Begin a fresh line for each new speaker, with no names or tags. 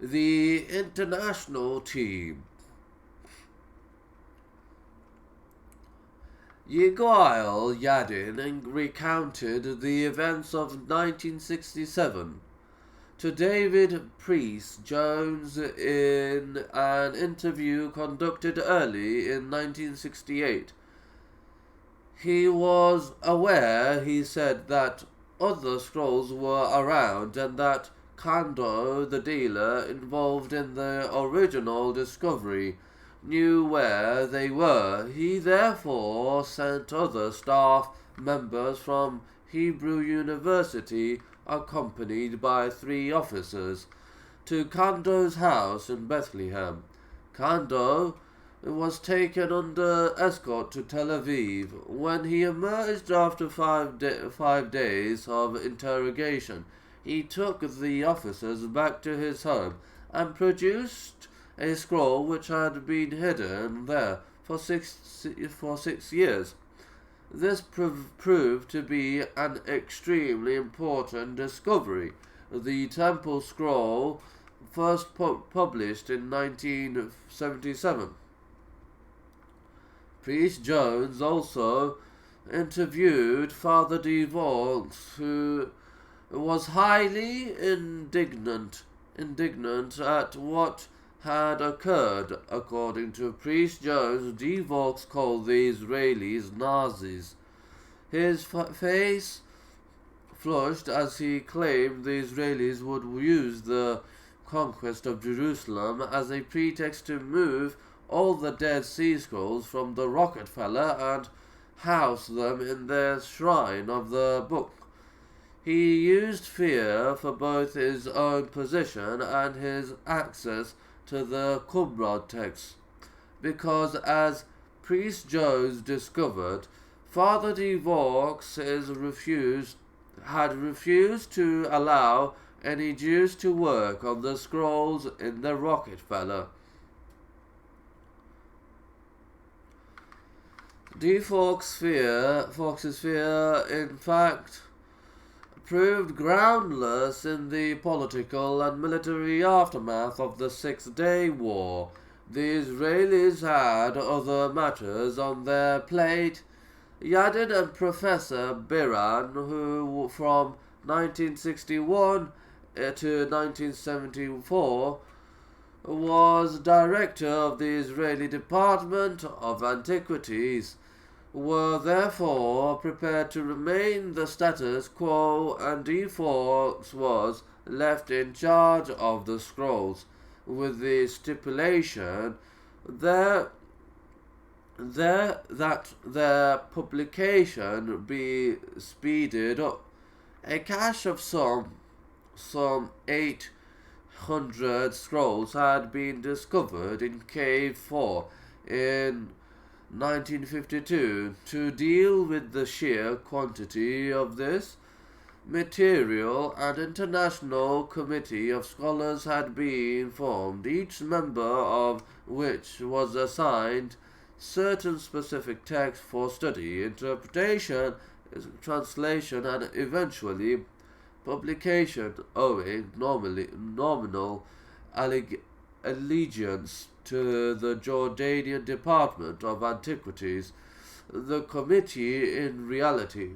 The international team. Yigael Yadin recounted the events of 1967 to David Priest Jones in an interview conducted early in 1968. He was aware, he said, that other scrolls were around and that Kando, the dealer involved in the original discovery, knew where they were. He therefore sent other staff members from Hebrew University, accompanied by 3 officers, to Kando's house in Bethlehem. Kando was taken under escort to Tel Aviv. When he emerged after 5 days of interrogation, he took the officers back to his home and produced a scroll which had been hidden there for 6 years. This proved to be an extremely important discovery. The Temple Scroll, first published in 1977. Priest Jones also interviewed Father De Vaux, who was highly indignant at what had occurred. According to Priest Jones, De Vaux called the Israelis Nazis. His face flushed as he claimed the Israelis would use the conquest of Jerusalem as a pretext to move all the Dead Sea Scrolls from the Rockefeller and house them in their shrine of the book. He used fear for both his own position and his access to the Qumran text, because, as Priest Jones discovered, Father De Vaux had refused to allow any Jews to work on the scrolls in the Rockefeller. De Vaux's fear, in fact, proved groundless in the political and military aftermath of the 6-Day War. The Israelis had other matters on their plate. Yadin and Professor Biran, who from 1961 to 1974 was director of the Israeli Department of Antiquities, were therefore prepared to remain the status quo, and De Vaux was left in charge of the scrolls, with the stipulation that their publication be speeded up. A cache of some 800 scrolls had been discovered in Cave 4 in 1952. To deal with the sheer quantity of this material, an international committee of scholars had been formed, each member of which was assigned certain specific texts for study, interpretation, translation, and eventually publication, owing nominal allegiance to the Jordanian Department of Antiquities. The committee, in reality,